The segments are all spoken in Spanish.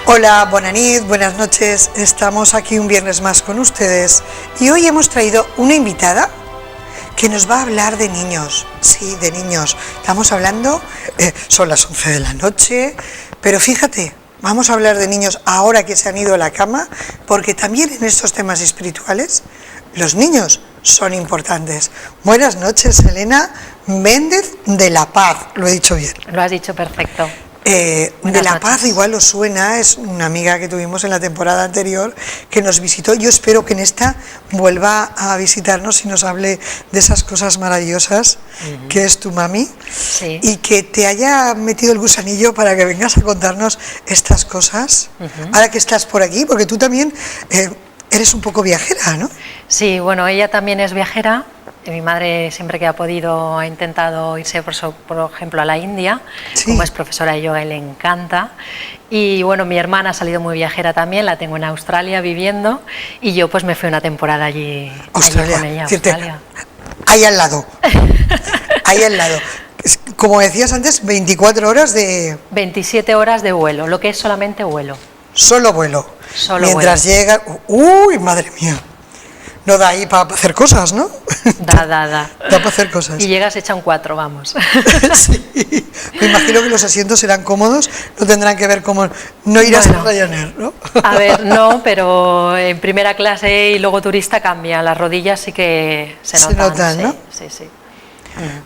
Hola, buenas nit, buenas noches. Estamos aquí un viernes más con ustedes y hoy hemos traído una invitada que nos va a hablar de niños. Sí, de niños. Estamos hablando, son las 11 de la noche, pero fíjate, vamos a hablar de niños ahora que se han ido a la cama, porque también en estos temas espirituales los niños son importantes. Buenas noches, Elena Méndez de La Paz, lo he dicho bien. Lo has dicho perfecto. De La Paz igual os suena, es una amiga que tuvimos en la temporada anterior que nos visitó. Yo espero que en esta vuelva a visitarnos y nos hable de esas cosas maravillosas que es tu mami, sí. Y que te haya metido el gusanillo para que vengas a contarnos estas cosas, ahora que estás por aquí, porque tú también eres un poco viajera, ¿no? Sí, bueno, ella también es viajera. Mi madre siempre que ha podido ha intentado irse, por ejemplo, a la India, sí. Como es profesora de yoga y le encanta. Y bueno, mi hermana ha salido muy viajera también, la tengo en Australia viviendo y yo pues me fui una temporada allí con ella. Australia. Ahí al lado, ahí al lado. Como decías antes, 24 horas de... 27 horas de vuelo, lo que es solamente vuelo. Solo vuelo. Solo mientras vuelo. Llega... ¡Uy, madre mía! No da ahí para hacer cosas, ¿no? Da. Da para hacer cosas. Y llegas hecha un 4, vamos. Sí. Me imagino que los asientos serán cómodos, no tendrán que ver como... No irás a Ryanair, ¿no? A ver, no, pero en primera clase y luego turista cambia. Las rodillas sí que se notan, ¿no? Sí.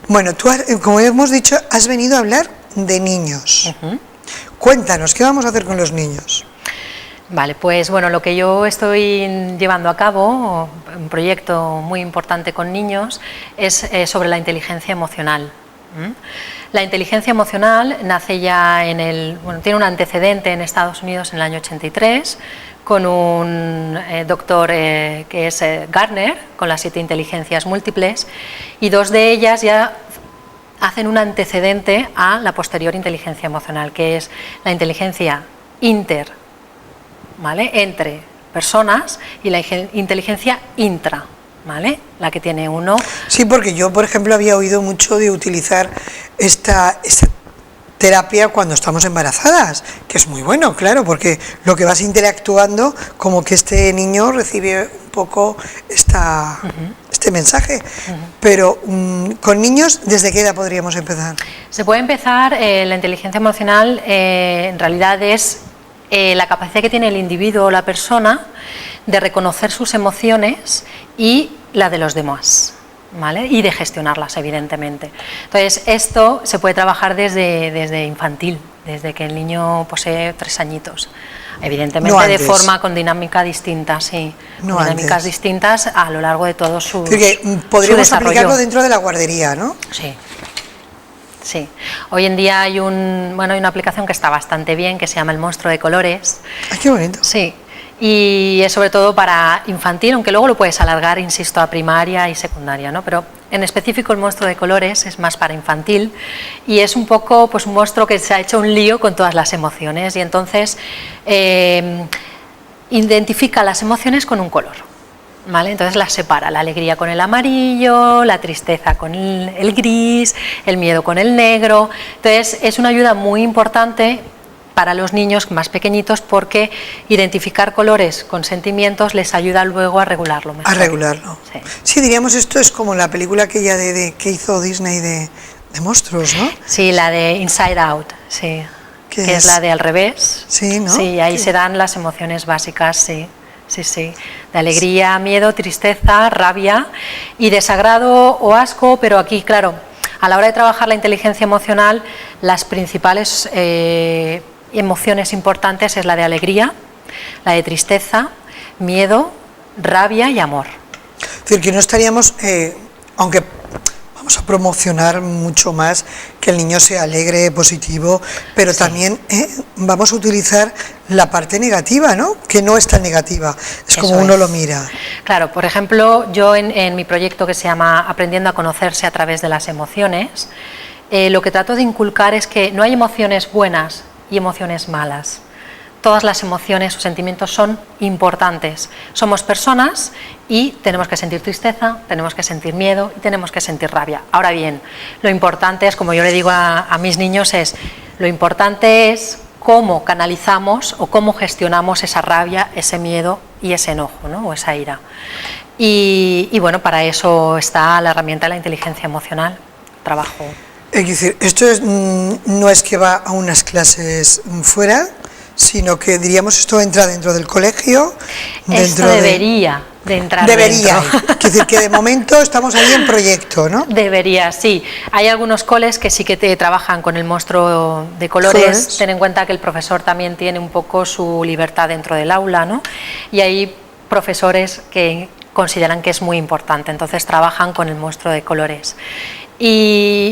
Bueno, tú, como hemos dicho, has venido a hablar de niños. Cuéntanos, ¿qué vamos a hacer con los niños? Vale, pues bueno, lo que yo estoy llevando a cabo, un proyecto muy importante con niños, es sobre la inteligencia emocional. La inteligencia emocional nace ya tiene un antecedente en Estados Unidos en el año 83, con un doctor que es Gardner, con las 7 inteligencias múltiples, y 2 de ellas ya hacen un antecedente a la posterior inteligencia emocional, que es la inteligencia entre personas y la inteligencia intra, ¿vale? La que tiene uno. Sí, porque yo, por ejemplo, había oído mucho de utilizar esta terapia cuando estamos embarazadas, que es muy bueno, claro, porque lo que vas interactuando, como que este niño recibe un poco este mensaje. Pero con niños, ¿desde qué edad podríamos empezar? Se puede empezar, la inteligencia emocional en realidad es la capacidad que tiene el individuo o la persona de reconocer sus emociones y la de los demás, ¿vale? Y de gestionarlas, evidentemente. Entonces, esto se puede trabajar desde infantil, desde que el niño posee 3 añitos. Evidentemente no de forma con dinámica distinta, sí. No con dinámicas distintas a lo largo de todo su podríamos aplicarlo dentro de la guardería, ¿no? Sí. Sí, hoy en día hay una aplicación que está bastante bien, que se llama El Monstruo de Colores. ¡Ay, qué bonito! Sí, y es sobre todo para infantil, aunque luego lo puedes alargar, insisto, a primaria y secundaria, ¿no? Pero en específico El Monstruo de Colores es más para infantil y es un poco pues un monstruo que se ha hecho un lío con todas las emociones y entonces identifica las emociones con un color. ¿Vale? Entonces las separa, la alegría con el amarillo, la tristeza con el gris, el miedo con el negro. Entonces es una ayuda muy importante para los niños más pequeñitos porque identificar colores con sentimientos les ayuda luego a regularlo mejor. A regularlo. Sí, diríamos esto es como la película aquella que hizo Disney de monstruos, ¿no? Sí, la de Inside Out, sí. Que es la de al revés. Sí, ¿no? Sí, ahí se dan las emociones básicas, sí. Sí, de alegría, miedo, tristeza, rabia y desagrado o asco, pero aquí, claro, a la hora de trabajar la inteligencia emocional, las principales emociones importantes es la de alegría, la de tristeza, miedo, rabia y amor. Es decir, que no estaríamos, aunque vamos a promocionar mucho más que el niño sea alegre, positivo, pero también vamos a utilizar la parte negativa, ¿no? Que no es tan negativa, es como uno lo mira. Claro, por ejemplo, yo en mi proyecto que se llama Aprendiendo a conocerse a través de las emociones, lo que trato de inculcar es que no hay emociones buenas y emociones malas. Todas las emociones o sentimientos son importantes. Somos personas y tenemos que sentir tristeza, tenemos que sentir miedo y tenemos que sentir rabia. Ahora bien, lo importante es, como yo le digo a mis niños, lo importante es cómo canalizamos o cómo gestionamos esa rabia, ese miedo y ese enojo, ¿no? O esa ira. Y bueno, para eso está la herramienta de la inteligencia emocional, trabajo. Es decir, esto no es que va a unas clases fuera, sino que diríamos esto entra dentro del colegio. Esto debería de entrar debería, dentro. Es decir, que de momento estamos ahí en proyecto, ¿no? Debería, sí. Hay algunos coles que sí que te trabajan con el monstruo de colores. Ten en cuenta que el profesor también tiene un poco su libertad dentro del aula, ¿no? Y hay profesores que consideran que es muy importante, entonces trabajan con el monstruo de colores.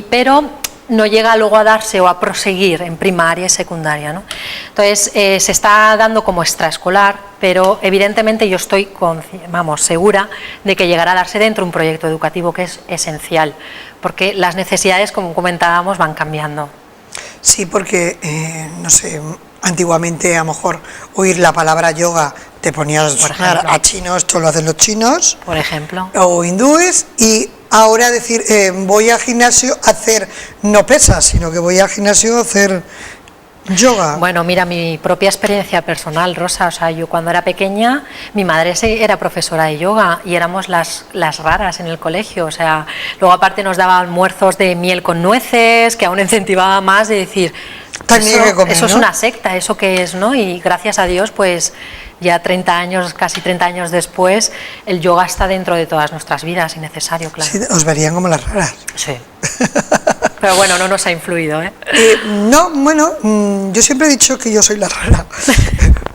Pero no llega luego a darse o a proseguir en primaria y secundaria, ¿no? Entonces se está dando como extraescolar, pero evidentemente yo estoy segura de que llegará a darse dentro un proyecto educativo que es esencial, porque las necesidades, como comentábamos, van cambiando. Sí, porque, no sé, antiguamente a lo mejor oír la palabra yoga te ponías a sonar a chinos, esto lo hacen los chinos, por ejemplo, o hindúes, y ahora decir voy al gimnasio a hacer no pesas, sino que voy al gimnasio a hacer yoga. Bueno, mira, mi propia experiencia personal, Rosa, o sea, yo cuando era pequeña, mi madre era profesora de yoga y éramos las raras en el colegio, o sea, luego aparte nos daba almuerzos de miel con nueces, que aún incentivaba más de decir, eso es una secta, ¿eso qué es, no? Y gracias a Dios, pues ya 30 años, casi 30 años después, el yoga está dentro de todas nuestras vidas y necesario, claro. Sí, os verían como las raras. Sí. Pero bueno, no nos ha influido, ¿eh? No, bueno, yo siempre he dicho que yo soy la rara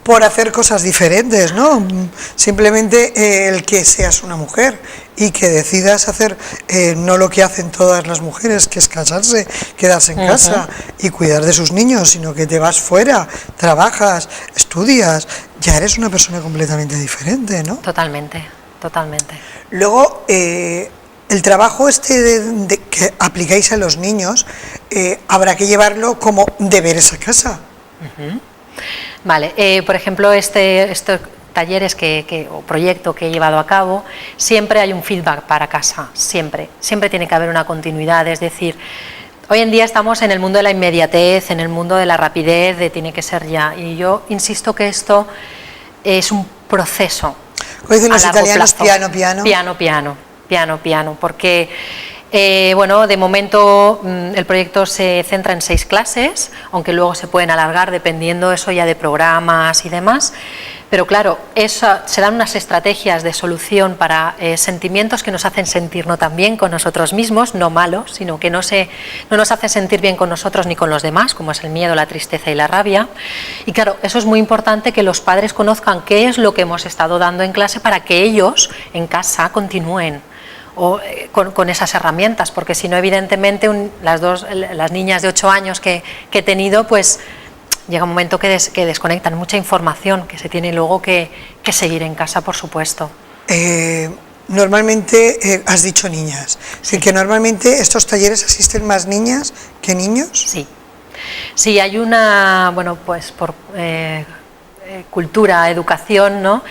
por hacer cosas diferentes, ¿no? Simplemente el que seas una mujer y que decidas hacer no lo que hacen todas las mujeres, que es casarse, quedarse en casa y cuidar de sus niños, sino que te vas fuera, trabajas, estudias, ya eres una persona completamente diferente, ¿no? Totalmente, totalmente. Luego, el trabajo que aplicáis a los niños, habrá que llevarlo como deberes a casa. Vale, por ejemplo, estos talleres o proyecto que he llevado a cabo, siempre hay un feedback para casa, siempre tiene que haber una continuidad, es decir, hoy en día estamos en el mundo de la inmediatez, en el mundo de la rapidez, de tiene que ser ya, y yo insisto que esto es un proceso. Como dicen los italianos, piano, piano. Piano, porque bueno, de momento el proyecto se centra en 6 clases, aunque luego se pueden alargar dependiendo eso ya de programas y demás, pero claro, se dan unas estrategias de solución para sentimientos que nos hacen sentirnos tan bien con nosotros mismos, no malos, sino que no nos hace sentir bien con nosotros ni con los demás, como es el miedo, la tristeza y la rabia. Y claro, eso es muy importante que los padres conozcan qué es lo que hemos estado dando en clase para que ellos en casa continúen con esas herramientas, porque si no, evidentemente las niñas de 8 años que he tenido, pues llega un momento que desconectan mucha información que se tiene luego que seguir en casa, por supuesto. Normalmente, has dicho niñas, sí. Que normalmente estos talleres asisten más niñas que niños. Sí, hay una, bueno, pues por cultura, educación, ¿no?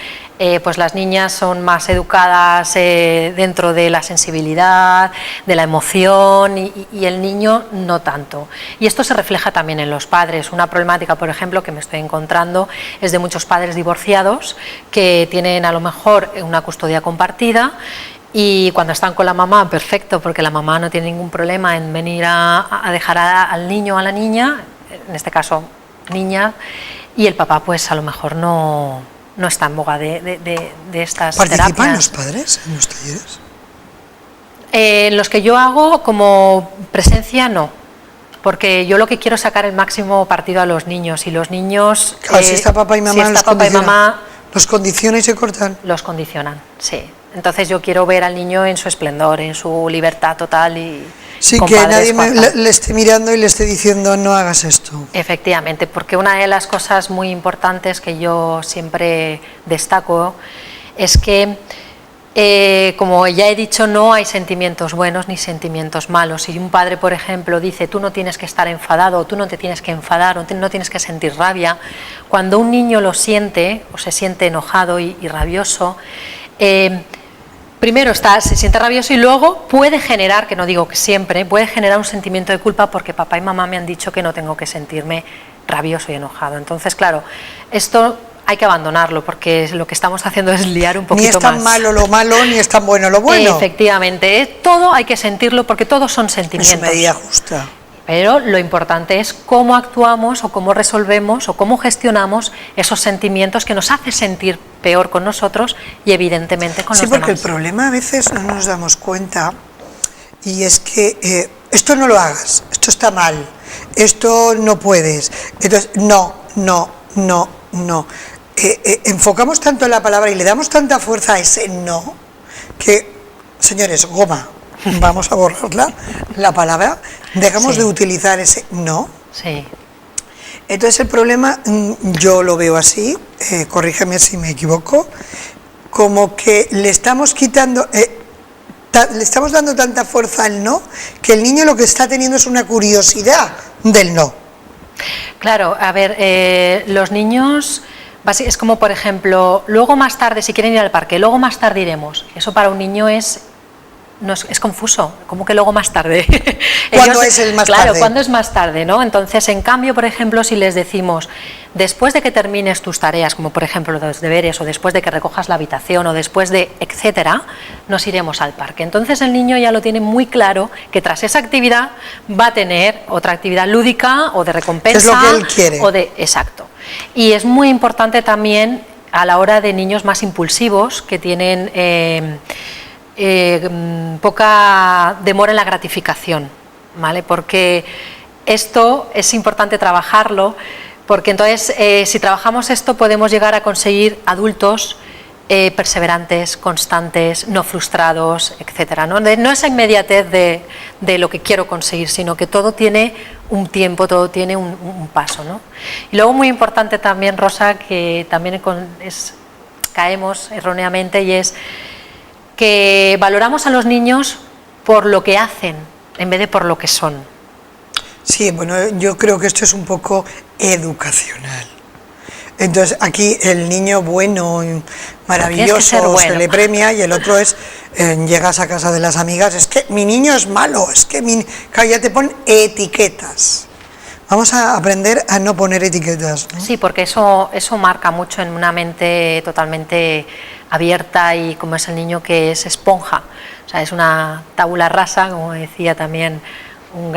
Pues las niñas son más educadas dentro de la sensibilidad, de la emoción y el niño no tanto. Y esto se refleja también en los padres. Una problemática, por ejemplo, que me estoy encontrando es de muchos padres divorciados que tienen a lo mejor una custodia compartida y cuando están con la mamá, perfecto, porque la mamá no tiene ningún problema en venir a dejar al niño o a la niña, en este caso niña, y el papá pues a lo mejor no está en boga de estas terapias. ¿Participan los padres en los talleres? En los que yo hago como presencia no, porque yo lo que quiero es sacar el máximo partido a los niños y los niños... Claro, si está papá y mamá, ¿los condiciona y se cortan? Los condicionan, sí. Entonces yo quiero ver al niño en su esplendor, en su libertad total y... Sí, que nadie le esté mirando y le esté diciendo no hagas esto. Efectivamente, porque una de las cosas muy importantes que yo siempre destaco es que, como ya he dicho, no hay sentimientos buenos ni sentimientos malos. Si un padre, por ejemplo, dice tú no tienes que estar enfadado, o tú no te tienes que enfadar, o no tienes que sentir rabia, cuando un niño lo siente o se siente enojado y rabioso, primero se siente rabioso y luego puede generar, que no digo que siempre, puede generar un sentimiento de culpa porque papá y mamá me han dicho que no tengo que sentirme rabioso y enojado. Entonces, claro, esto hay que abandonarlo porque lo que estamos haciendo es liar un poquito más. Ni es tan malo lo malo, ni es tan bueno lo bueno. Efectivamente, todo hay que sentirlo porque todos son sentimientos. En su medida justa. Pero lo importante es cómo actuamos o cómo resolvemos o cómo gestionamos esos sentimientos que nos hacen sentir peor con nosotros y evidentemente con los demás. Sí, porque el problema a veces no nos damos cuenta y es que esto no lo hagas, esto está mal, esto no puedes. Entonces, no. Enfocamos tanto en la palabra y le damos tanta fuerza a ese no que, señores, goma. Vamos a borrarla, la palabra, dejamos de utilizar ese no. Sí. Entonces el problema, yo lo veo así, corrígeme si me equivoco, como que le estamos quitando, le estamos dando tanta fuerza al no, que el niño lo que está teniendo es una curiosidad del no. Claro, a ver, los niños... Es como, por ejemplo, luego más tarde, si quieren ir al parque, luego más tarde iremos. Eso para un niño es confuso, como que luego más tarde. ¿Cuándo es el más tarde? Claro, ¿cuándo es más tarde, no? Entonces, en cambio, por ejemplo, si les decimos, después de que termines tus tareas, como por ejemplo los deberes, o después de que recojas la habitación, o después de etcétera, nos iremos al parque. Entonces el niño ya lo tiene muy claro que tras esa actividad va a tener otra actividad lúdica o de recompensa. Es lo que él quiere. Exacto. Y es muy importante también a la hora de niños más impulsivos que tienen poca demora en la gratificación, ¿vale? Porque esto es importante trabajarlo, porque entonces si trabajamos esto podemos llegar a conseguir adultos perseverantes, constantes, no frustrados, etcétera, ¿no? No esa inmediatez de lo que quiero conseguir, sino que todo tiene un tiempo, todo tiene un paso, ¿no? Y luego muy importante también, Rosa, que también caemos erróneamente, y es que valoramos a los niños por lo que hacen en vez de por lo que son. Sí, bueno, yo creo que esto es un poco educacional. Entonces aquí el niño bueno, maravilloso, se le premia, y el otro es, llegas a casa de las amigas, es que mi niño es malo, es que claro, ya te ponen etiquetas. Vamos a aprender a no poner etiquetas, ¿no? Sí, porque eso marca mucho en una mente totalmente abierta, y como es el niño que es esponja, o sea, es una tabula rasa, como decía también un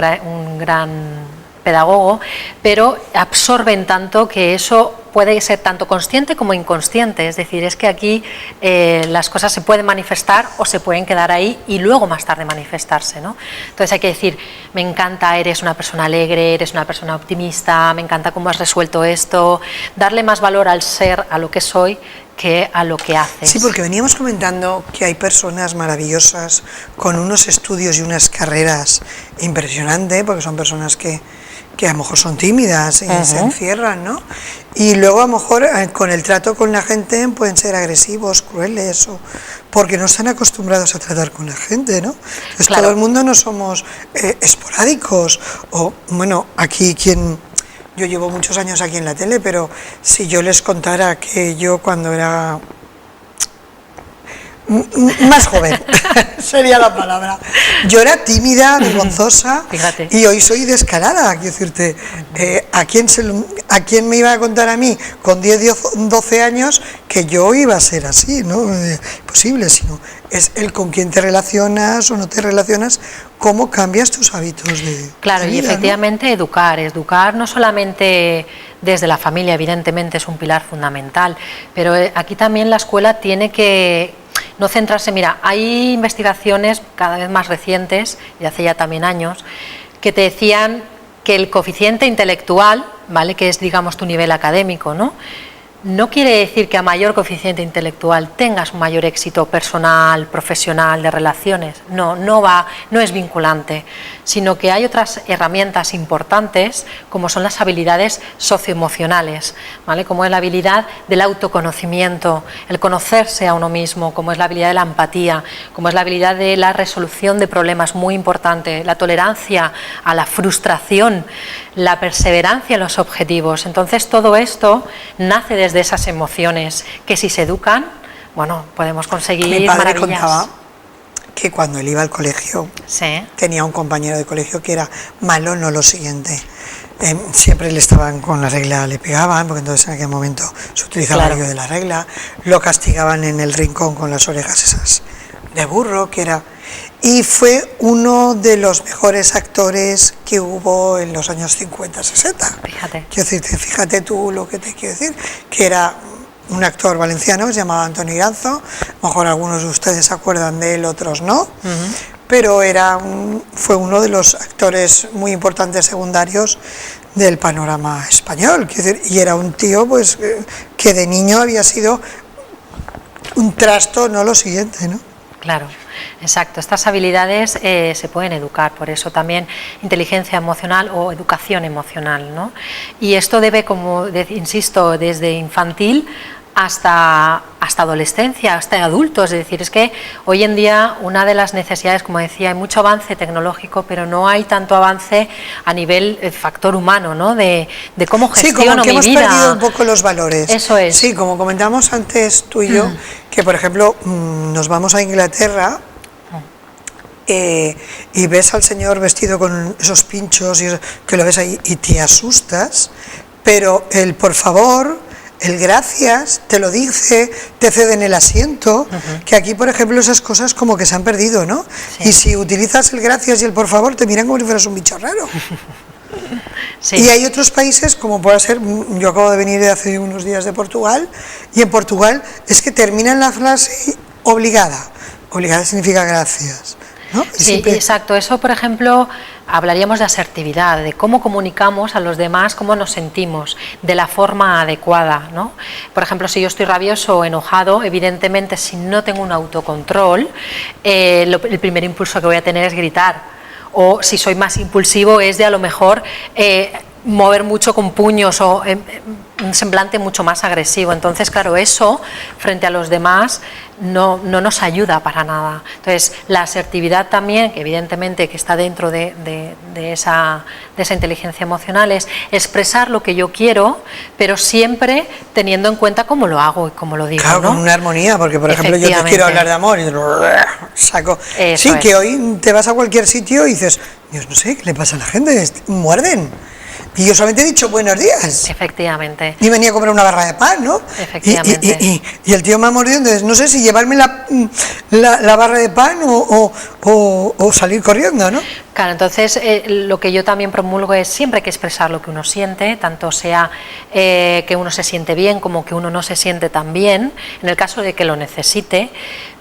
gran pedagogo, pero absorben tanto que eso puede ser tanto consciente como inconsciente. Es decir, es que aquí las cosas se pueden manifestar o se pueden quedar ahí y luego más tarde manifestarse, ¿no? Entonces hay que decir, me encanta, eres una persona alegre, eres una persona optimista, me encanta cómo has resuelto esto, darle más valor al ser, a lo que soy, que a lo que haces. Sí, porque veníamos comentando que hay personas maravillosas con unos estudios y unas carreras impresionantes, porque son personas que a lo mejor son tímidas y se encierran, ¿no? Y luego a lo mejor con el trato con la gente pueden ser agresivos, crueles, o porque no están acostumbrados a tratar con la gente, ¿no? Entonces claro, todo el mundo no somos esporádicos, o bueno, aquí yo llevo muchos años aquí en la tele, pero si yo les contara que yo cuando era más joven, sería la palabra, yo era tímida, vergonzosa, fíjate, y hoy soy descarada. Quiero decirte, ¿a quién me iba a contar a mí con 10, 12 años que yo iba a ser así? ¿No? Imposible, sino es el con quién te relacionas o no te relacionas, cómo cambias tus hábitos de Claro, vida, y efectivamente, ¿no? Educar no solamente desde la familia, evidentemente es un pilar fundamental, pero aquí también la escuela tiene que no centrarse. Mira, hay investigaciones cada vez más recientes, y hace ya también años, que te decían que el coeficiente intelectual, ¿vale?, que es, digamos, tu nivel académico, ¿no?, no quiere decir que a mayor coeficiente intelectual tengas un mayor éxito personal, profesional, de relaciones. No es vinculante, sino que hay otras herramientas importantes, como son las habilidades socioemocionales, ¿vale?, como es la habilidad del autoconocimiento, el conocerse a uno mismo, como es la habilidad de la empatía, como es la habilidad de la resolución de problemas, muy importante, la tolerancia a la frustración, la perseverancia en los objetivos. Entonces todo esto nace desde esas emociones que, si se educan, bueno, podemos conseguir Mi padre maravillas. contaba que cuando él iba al colegio, Sí. tenía un compañero de colegio que era malo, no lo siguiente. Siempre le estaban con la regla, le pegaban, porque entonces en aquel momento se utilizaba el lío de la regla, lo castigaban en el rincón con las orejas esas de burro, que era... Y fue uno de los mejores actores que hubo en los años 50, 60. Fíjate. Quiero decirte, fíjate tú lo que te quiero decir, que era un actor valenciano que se llamaba Antonio Iranzo, a lo mejor algunos de ustedes se acuerdan de él, otros no, pero fue uno de los actores muy importantes secundarios del panorama español, quiero decir, y era un tío pues que de niño había sido un trasto, no lo siguiente, ¿no? Claro, exacto. Estas habilidades se pueden educar, por eso también inteligencia emocional o educación emocional, ¿no? Y esto debe, como insisto, desde infantil hasta adolescencia, hasta adultos. Es decir, es que hoy en día una de las necesidades, como decía, hay mucho avance tecnológico, pero no hay tanto avance a nivel factor humano, ¿no? De cómo gestiono sí, como que mi hemos vida. perdido un poco los valores. Eso es. Sí, como comentamos antes tú y yo, que por ejemplo nos vamos a Inglaterra y ves al señor vestido con esos pinchos y que lo ves ahí y te asustas, pero el por favor, el gracias, te lo dice, te ceden el asiento, que aquí por ejemplo esas cosas como que se han perdido, ¿no? Sí. Y si utilizas el gracias y el por favor te miran como si fueras un bicho raro. Sí. Y hay otros países, como puede ser, yo acabo de venir de hace unos días de Portugal, y en Portugal es que terminan la frase obligada. Obligada significa gracias, ¿no? Y Sí, siempre... exacto. Eso, por ejemplo, hablaríamos de asertividad, de cómo comunicamos a los demás, cómo nos sentimos, de la forma adecuada, ¿no? Por ejemplo, si yo estoy rabioso o enojado, evidentemente, si no tengo un autocontrol, el primer impulso que voy a tener es gritar. O si soy más impulsivo es de a lo mejor mover mucho con puños o un semblante mucho más agresivo. Entonces, claro, eso frente a los demás no nos ayuda para nada. Entonces, la asertividad también, que evidentemente que está dentro de esa inteligencia emocional, es expresar lo que yo quiero, pero siempre teniendo en cuenta cómo lo hago y cómo lo digo. Claro, ¿no? con una armonía, porque por ejemplo yo te quiero hablar de amor y saco... Eso sí, es. que hoy te vas a cualquier sitio y dices, Dios, no sé, ¿qué le pasa a la gente? Muerden. Y yo solamente he dicho buenos días. Efectivamente. Y venía a comprar una barra de pan, ¿no? Efectivamente. Y el tío me ha mordido, entonces no sé si llevarme la barra de pan o salir corriendo, ¿no? Claro, entonces lo que yo también promulgo es siempre hay que expresar lo que uno siente, tanto sea que uno se siente bien como que uno no se siente tan bien, en el caso de que lo necesite,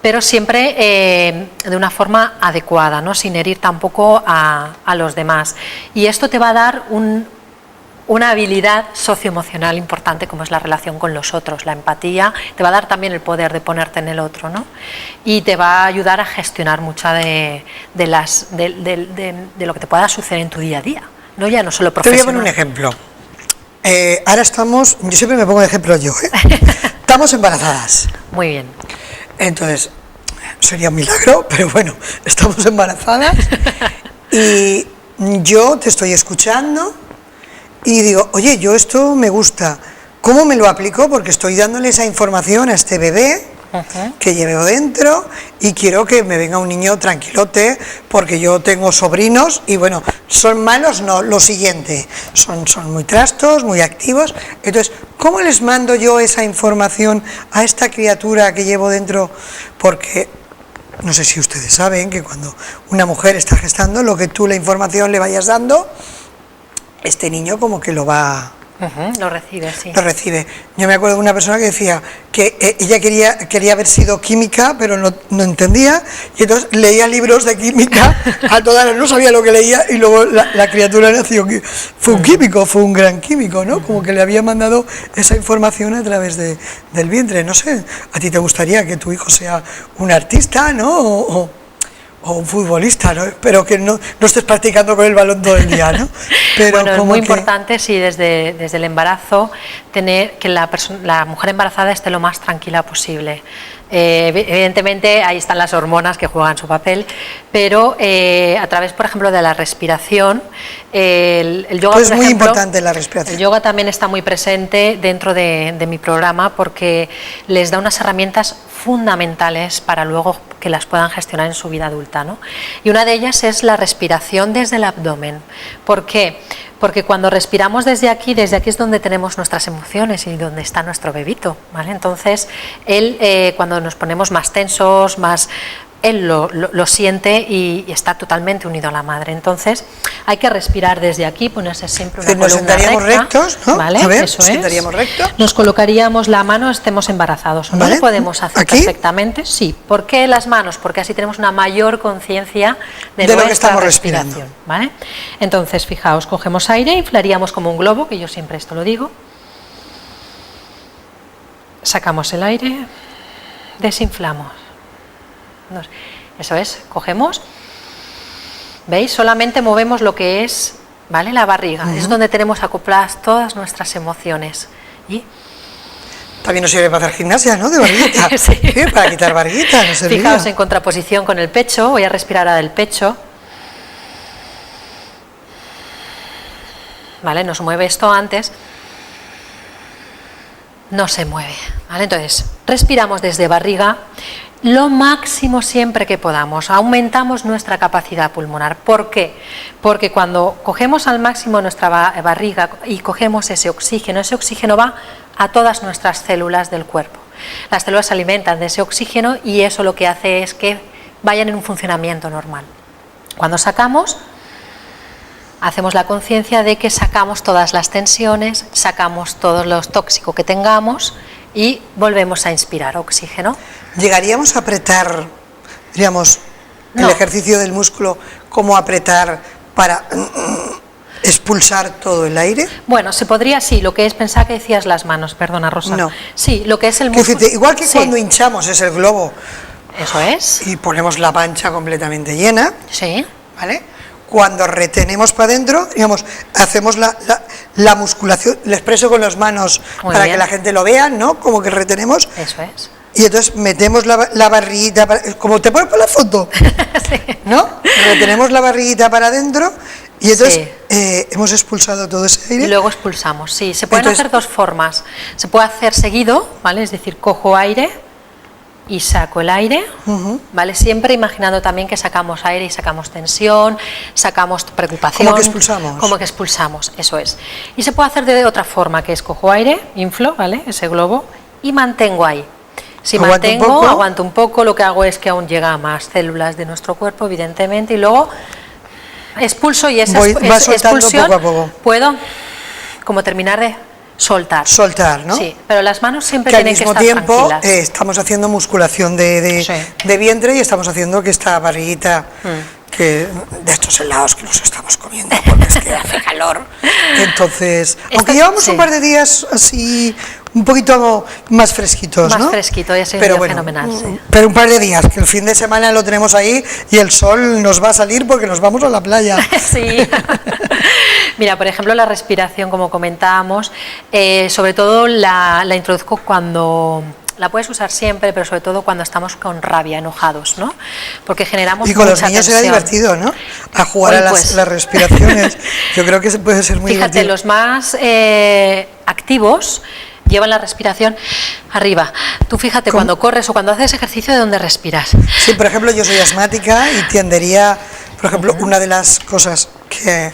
pero siempre de una forma adecuada, ¿no? Sin herir tampoco a los demás. Y esto te va a dar una habilidad socioemocional importante como es la relación con los otros, la empatía, te va a dar también el poder de ponerte en el otro, ¿no? Y te va a ayudar a gestionar mucha de lo que te pueda suceder en tu día a día, no ya no solo profesional. Te voy a poner un ejemplo. Ahora estamos, yo siempre me pongo de ejemplo yo, estamos embarazadas. Muy bien. Entonces, sería un milagro, pero bueno, estamos embarazadas y yo te estoy escuchando y digo, oye, yo esto me gusta, ¿cómo me lo aplico? Porque estoy dándole esa información a este bebé que llevo dentro y quiero que me venga un niño tranquilote porque yo tengo sobrinos y bueno, son malos, no, lo siguiente, son muy trastos, muy activos, entonces, ¿cómo les mando yo esa información a esta criatura que llevo dentro? Porque no sé si ustedes saben que cuando una mujer está gestando, lo que tú la información le vayas dando, este niño como que lo va... Lo recibe, sí. Lo recibe. Yo me acuerdo de una persona que decía que ella quería haber sido química, pero no entendía, y entonces leía libros de química a todas, no sabía lo que leía, y luego la criatura nació. Fue un químico, fue un gran químico, ¿no? Como que le había mandado esa información a través del vientre. No sé, ¿a ti te gustaría que tu hijo sea un artista, ¿no? O un futbolista, ¿no? Pero que no estés practicando con el balón todo el día, ¿no? Pero bueno, es como muy importante, sí, desde el embarazo, tener que la mujer embarazada esté lo más tranquila posible. Evidentemente ahí están las hormonas que juegan su papel, pero a través, por ejemplo, de la respiración, el yoga, pues por muy ejemplo, importante la respiración. el yoga también está muy presente dentro de mi programa porque les da unas herramientas fundamentales para luego que las puedan gestionar en su vida adulta, ¿no? Y una de ellas es la respiración desde el abdomen. ¿Por qué? Porque cuando respiramos desde aquí es donde tenemos nuestras emociones y donde está nuestro bebito, ¿vale? Entonces, él, cuando nos ponemos más tensos, él lo siente y está totalmente unido a la madre. Entonces, hay que respirar desde aquí, ponerse siempre una columna recta. Nos sentaríamos rectos, ¿no? ¿Vale? A ver, eso nos es. sentaríamos rectos. Nos colocaríamos la mano, estemos embarazados. ¿No ¿Vale? lo podemos hacer ¿Aquí? perfectamente? Sí. ¿Por qué las manos? Porque así tenemos una mayor conciencia de lo que nuestra estamos respiración. respirando. ¿Vale? Entonces, fijaos, cogemos aire, inflaríamos como un globo, que yo siempre esto lo digo. Sacamos el aire, desinflamos. Eso es, cogemos, ¿veis? Solamente movemos lo que es, ¿vale? La barriga, es donde tenemos acopladas todas nuestras emociones. Y también nos sirve para hacer gimnasia, ¿no? De barriguita. Sí. Para quitar barriguita, nos serviría. Fijaos en contraposición con el pecho, voy a respirar ahora del pecho. ¿Vale? Nos mueve esto antes. No se mueve, ¿vale? Entonces, respiramos desde barriga lo máximo siempre que podamos, aumentamos nuestra capacidad pulmonar. ¿Por qué? Porque cuando cogemos al máximo nuestra barriga y cogemos ese oxígeno va a todas nuestras células del cuerpo. Las células se alimentan de ese oxígeno y eso lo que hace es que vayan en un funcionamiento normal. Cuando sacamos, hacemos la conciencia de que sacamos todas las tensiones, sacamos todo lo tóxico que tengamos y volvemos a inspirar oxígeno. ¿Llegaríamos a apretar, diríamos, No. el ejercicio del músculo, como apretar para expulsar todo el aire? Bueno, se podría, sí, lo que es, pensar que decías las manos, perdona Rosa. No. Sí, lo que es el Que músculo. fíjate, igual que Sí, cuando hinchamos es el globo eso es, y ponemos la pancha completamente llena, sí, ¿vale? Cuando retenemos para adentro, digamos, hacemos la musculación, le expreso con las manos Muy para bien. que la gente lo vea, ¿no? Como que retenemos eso es. y entonces metemos la barriguita, como te pones para la foto, ¿no? Retenemos la barriguita para adentro y entonces hemos expulsado todo ese Y aire. luego expulsamos, sí. Se pueden Entonces- hacer dos formas. Se puede hacer seguido, ¿vale? Es decir, cojo aire y saco el aire, ¿vale? Siempre imaginando también que sacamos aire y sacamos tensión, sacamos preocupación. Como que expulsamos. Como que expulsamos, eso es. Y se puede hacer de otra forma, que es cojo aire, inflo, ¿vale? Ese globo, y mantengo ahí. Si Aguanto un mantengo, poco. aguanto un poco, lo que hago es que aún llega a más células de nuestro cuerpo, evidentemente, y luego expulso y esa Va soltando expulsión poco a poco. puedo como terminar de soltar. Soltar, ¿no? Sí, pero las manos siempre Que al tienen que mismo estar tiempo tranquilas. estamos haciendo musculación de Sí. vientre y estamos haciendo que esta barriguita, que de estos helados que nos estamos comiendo porque es que hace calor. Entonces, aunque llevamos sí. un par de días así un poquito más fresquitos, Más ¿no? fresquito, ya sería Pero bueno, fenomenal, sí. pero un par de días, que el fin de semana lo tenemos ahí y el sol nos va a salir porque nos vamos a la playa. Sí. Mira, por ejemplo, la respiración, como comentábamos, sobre todo la introduzco cuando... La puedes usar siempre, pero sobre todo cuando estamos con rabia, enojados, ¿no? Porque generamos Y con los mucha niños será tensión. divertido, ¿no? A jugar Hoy, a pues. las respiraciones. Yo creo que puede ser muy Fíjate, divertido. los más activos llevan la respiración arriba. Tú fíjate, ¿Cómo? cuando corres o cuando haces ejercicio, ¿de dónde respiras? Sí, por ejemplo, yo soy asmática y tendería, por ejemplo, una de las cosas que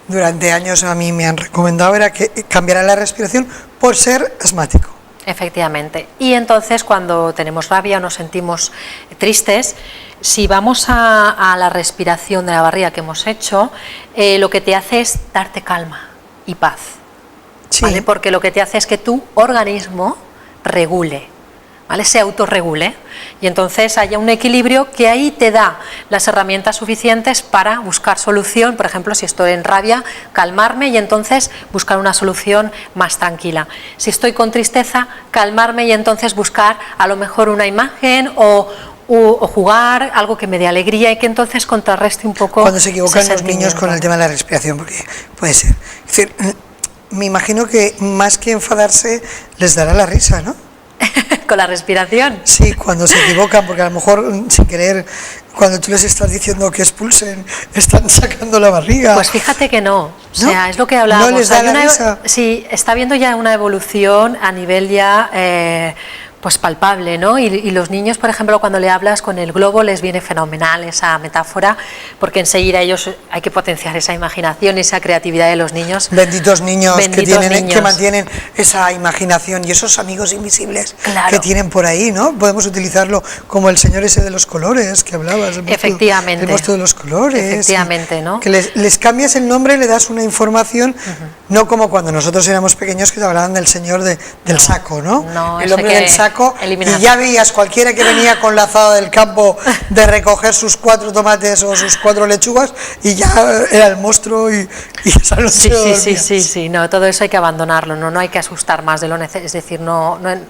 durante años a mí me han recomendado era que cambiara la respiración por ser asmático. Efectivamente. Y entonces cuando tenemos rabia o nos sentimos tristes, si vamos a la respiración de la barriga que hemos hecho, lo que te hace es darte calma y paz. Sí. ¿Vale? Porque lo que te hace es que tu organismo regule, ¿vale? Se autorregule y entonces haya un equilibrio que ahí te da las herramientas suficientes para buscar solución. Por ejemplo, si estoy en rabia, calmarme y entonces buscar una solución más tranquila. Si estoy con tristeza, calmarme y entonces buscar a lo mejor una imagen o jugar algo que me dé alegría y que entonces contrarreste un poco. Cuando se equivocan ese los niños con sentimiento. el tema de la respiración, porque puede ser. Es decir, me imagino que más que enfadarse les dará la risa, ¿no? con la respiración. Sí, cuando se equivocan, porque a lo mejor sin querer, cuando tú les estás diciendo que expulsen, están sacando la barriga. Pues fíjate que no, o sea, ¿No? es lo que hablábamos. ¿No les da la risa? Sí, está habiendo ya una evolución a nivel ya pues palpable, ¿no? Y los niños, por ejemplo, cuando le hablas con el globo, les viene fenomenal esa metáfora, porque enseguida ellos hay que potenciar esa imaginación y esa creatividad de los niños. Benditos niños, Benditos niños. Que mantienen esa imaginación y esos amigos invisibles Claro. que tienen por ahí, ¿no? Podemos utilizarlo como el señor ese de los colores que hablabas. Efectivamente. El monstruo de los colores. Efectivamente, ¿no? Que les cambias el nombre, le das una información, no como cuando nosotros éramos pequeños que te hablaban del señor del saco, ¿no? No, el eso hombre hay que del saco, eliminar. y ya veías cualquiera que venía con la azada del campo de recoger sus 4 tomates o sus 4 lechugas y ya era el monstruo y esa noche Sí, no, todo eso hay que abandonarlo, no hay que asustar más de lo necesario, es decir,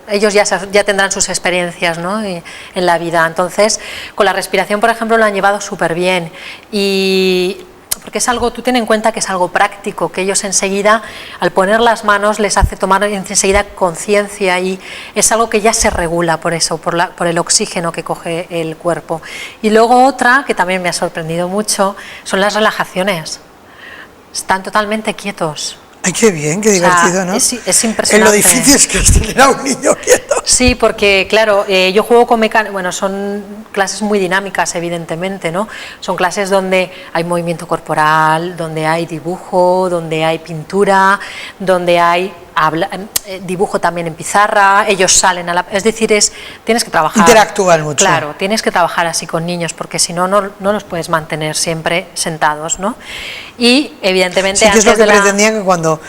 ellos ya tendrán sus experiencias, ¿no? en la vida. Entonces, con la respiración, por ejemplo, lo han llevado súper bien, y porque es algo, tú ten en cuenta que es algo práctico, que ellos enseguida, al poner las manos, les hace tomar enseguida conciencia, y es algo que ya se regula por eso, por el oxígeno que coge el cuerpo. Y luego otra, que también me ha sorprendido mucho, son las relajaciones. Están totalmente quietos. Ay, qué bien, qué divertido, ¿no? Es impresionante. Lo difícil es que tener a un niño quieto. Sí, porque claro, yo juego con mecánica, bueno, son clases muy dinámicas, evidentemente, ¿no? Son clases donde hay movimiento corporal, donde hay dibujo, donde hay pintura, donde hay dibujo también en pizarra, ellos salen es decir, tienes que trabajar. Interactúan mucho. Claro, tienes que trabajar así con niños, porque si no, no los puedes mantener siempre sentados, ¿no? Y evidentemente sí, que es lo que pretendían, que cuando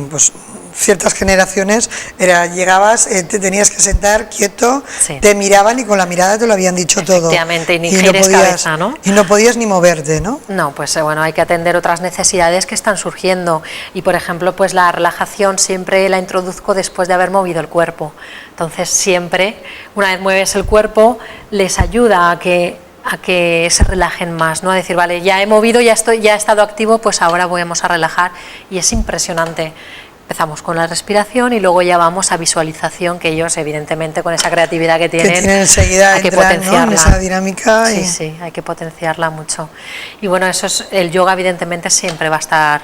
pues ciertas generaciones llegabas, te tenías que sentar quieto, sí. Te miraban y con la mirada te lo habían dicho todo. Efectivamente, y ni gires cabeza, ¿no? Y no podías ni moverte, ¿no? No, pues bueno, hay que atender otras necesidades que están surgiendo, y por ejemplo, pues la relajación siempre la introduzco después de haber movido el cuerpo. Entonces siempre, una vez mueves el cuerpo, les ayuda a que se relajen más, ¿no? A decir, vale, ya he movido, ya he estado activo, pues ahora vamos a relajar, y es impresionante. Empezamos con la respiración y luego ya vamos a visualización, que ellos evidentemente con esa creatividad que tienen enseguida hay que entran, potenciarla, ¿no? En esa dinámica. Sí, hay que potenciarla mucho. Y bueno, el yoga evidentemente siempre va a estar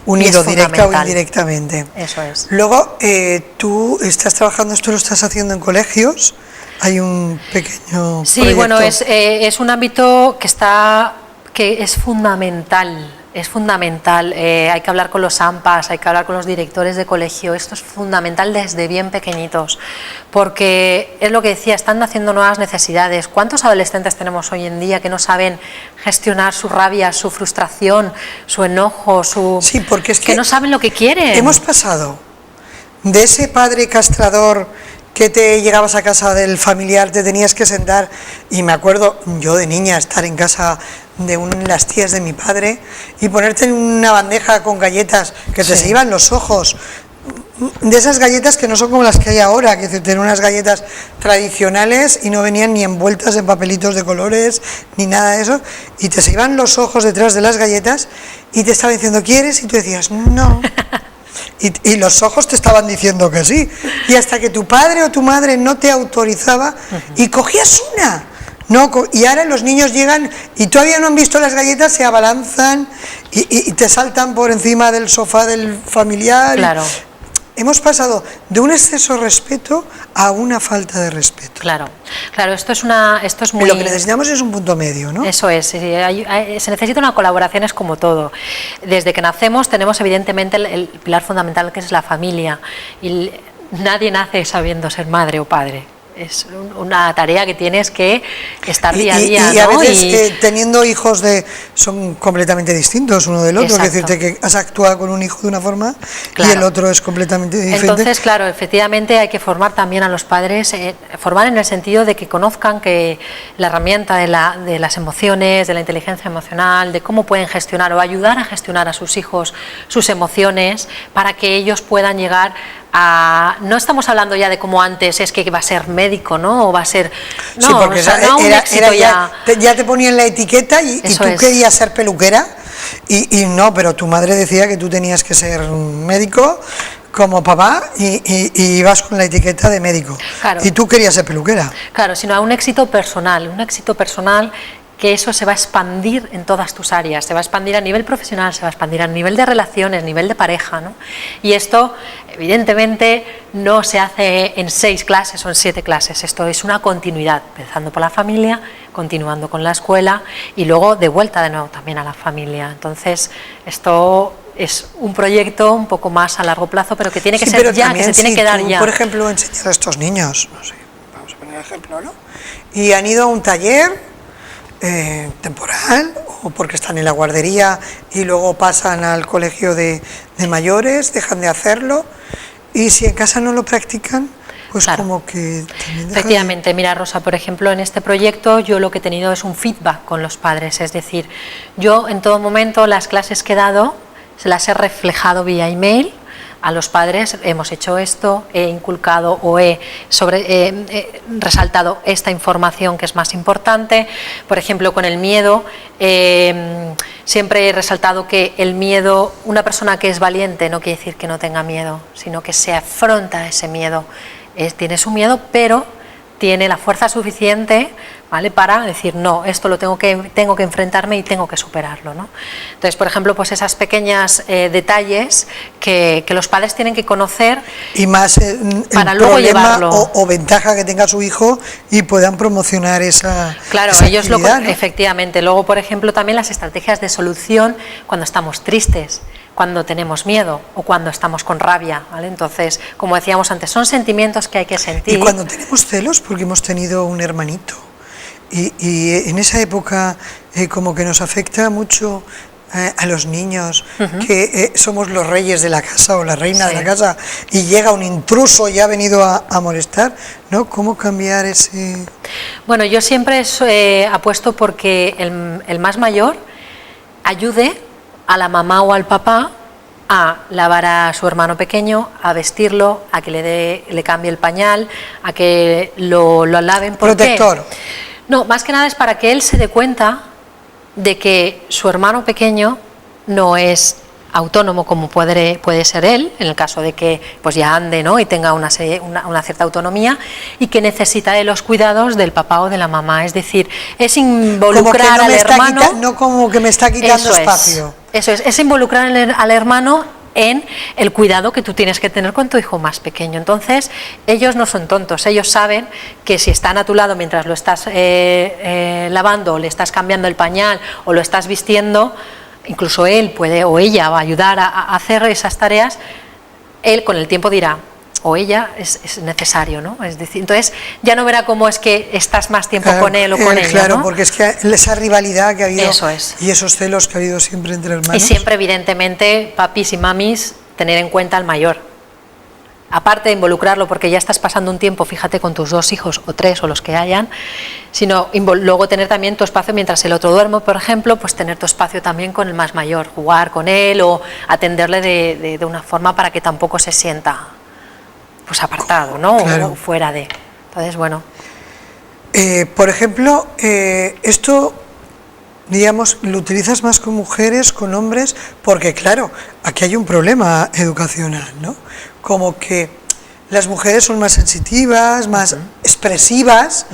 unido directa o indirectamente. Eso es. Luego, tú estás trabajando, esto lo estás haciendo en colegios, hay un pequeño Sí, proyecto. bueno, es un ámbito que es fundamental. Es fundamental, hay que hablar con los AMPAs, hay que hablar con los directores de colegio, esto es fundamental desde bien pequeñitos, porque es lo que decía, están naciendo nuevas necesidades. ¿Cuántos adolescentes tenemos hoy en día que no saben gestionar su rabia, su frustración, su enojo, sí, porque es que no saben lo que quieren? Hemos pasado de ese padre castrador que te llegabas a casa del familiar, te tenías que sentar, y me acuerdo yo de niña estar en casa de las tías de mi padre y ponerte en una bandeja con galletas que te se iban los ojos, de esas galletas que no son como las que hay ahora, que tener unas galletas tradicionales y no venían ni envueltas en papelitos de colores ni nada de eso, y te se iban los ojos detrás de las galletas y te estaba diciendo ¿quieres? Y tú decías no. Y los ojos te estaban diciendo que sí, y hasta que tu padre o tu madre no te autorizaba y cogías una. No, y ahora los niños llegan y todavía no han visto las galletas, se abalanzan y te saltan por encima del sofá del familiar. Claro. Hemos pasado de un exceso de respeto a una falta de respeto. Claro, esto es muy... Y lo que necesitamos es un punto medio, ¿no? Eso es, se necesita una colaboración, es como todo. Desde que nacemos tenemos evidentemente el pilar fundamental, que es la familia, y nadie nace sabiendo ser madre o padre. Es una tarea que tienes que estar día a día, y a veces teniendo hijos son completamente distintos uno del otro. Es decirte que has actuado con un hijo de una forma, claro, y el otro es completamente diferente. Entonces, claro, efectivamente hay que formar también a los padres, formar en el sentido de que conozcan que la herramienta de las emociones, de la inteligencia emocional, de cómo pueden gestionar o ayudar a gestionar a sus hijos sus emociones, para que ellos puedan llegar no estamos hablando ya de como antes, es que va a ser médico, ¿no? O va a ser... No, sí, porque ya te ponían la etiqueta y tú querías ser peluquera y no, pero tu madre decía que tú tenías que ser médico, como papá y ibas con la etiqueta de médico. Claro. Y tú querías ser peluquera. Claro, sino a un éxito personal que eso se va a expandir en todas tus áreas, se va a expandir a nivel profesional, se va a expandir a nivel de relaciones, nivel de pareja, ¿no? Y esto, evidentemente, no se hace en 6 clases o en 7 clases, esto es una continuidad, empezando por la familia, continuando con la escuela y luego de vuelta de nuevo también a la familia. Entonces, esto es un proyecto un poco más a largo plazo, pero que tiene que ser ya, que se tiene que dar ya. Por ejemplo, enseñar a estos niños, no sé, vamos a poner ejemplo, ¿no? Y han ido a un taller temporal o porque están en la guardería y luego pasan al colegio de mayores, dejan de hacerlo y si en casa no lo practican, pues claro, como que... Efectivamente, mira Rosa, por ejemplo, en este proyecto yo lo que he tenido es un feedback con los padres, es decir, yo en todo momento las clases que he dado se las he reflejado vía email a los padres, hemos hecho esto, he inculcado o he resaltado esta información que es más importante. Por ejemplo, con el miedo, siempre he resaltado que el miedo, una persona que es valiente no quiere decir que no tenga miedo, sino que se afronta a ese miedo. Tiene su miedo, pero tiene la fuerza suficiente, ¿vale?, para decir, no, esto lo tengo que enfrentarme y tengo que superarlo, ¿no? Entonces, por ejemplo, pues esas pequeñas detalles que los padres tienen que conocer y más para luego llevarlo o ventaja que tenga su hijo y puedan promocionar esa claro, esa ellos actividad, ¿no? ¿no? Efectivamente. Luego, por ejemplo, también las estrategias de solución cuando estamos tristes, cuando tenemos miedo o cuando estamos con rabia, ¿vale? Entonces, como decíamos antes, son sentimientos que hay que sentir. Y cuando tenemos celos, porque hemos tenido un hermanito, y en esa época como que nos afecta mucho a los niños, que somos los reyes de la casa o la reina de la casa, y llega un intruso y ha venido a molestar, ¿no? ¿Cómo cambiar ese...? Bueno, yo siempre apuesto porque el más mayor ayude a la mamá o al papá a lavar a su hermano pequeño, a vestirlo, a que le cambie el pañal, a que lo laven. ¿Por Protector. qué? No, más que nada es para que él se dé cuenta de que su hermano pequeño no es autónomo como puede ser él, en el caso de que pues ya ande, ¿no?, y tenga una cierta autonomía, y que necesita de los cuidados del papá o de la mamá. Es decir, es involucrar al hermano, no como que me está quitando espacio. Eso es involucrar al hermano en el cuidado que tú tienes que tener con tu hijo más pequeño. Entonces, ellos no son tontos, ellos saben que si están a tu lado mientras lo estás lavando, o le estás cambiando el pañal o lo estás vistiendo, incluso él puede o ella va a ayudar a hacer esas tareas, él con el tiempo dirá, o ella, es necesario, ¿no? Es decir, entonces ya no verá cómo es que estás más tiempo con él o con ella, claro, ¿no? porque es que esa rivalidad que ha habido, eso es, y esos celos que ha habido siempre entre hermanos. Y siempre, evidentemente, papis y mamis, tener en cuenta al mayor. Aparte de involucrarlo, porque ya estás pasando un tiempo, fíjate, con tus 2 hijos o 3 o los que hayan, sino luego tener también tu espacio mientras el otro duerme, por ejemplo, pues tener tu espacio también con el más mayor, jugar con él o atenderle de una forma para que tampoco se sienta pues apartado, ¿no? Claro. O fuera de. Entonces, bueno. Por ejemplo, esto, digamos, lo utilizas más con mujeres, con hombres, porque claro, aquí hay un problema educacional, ¿no? Como que las mujeres son más sensitivas, más expresivas,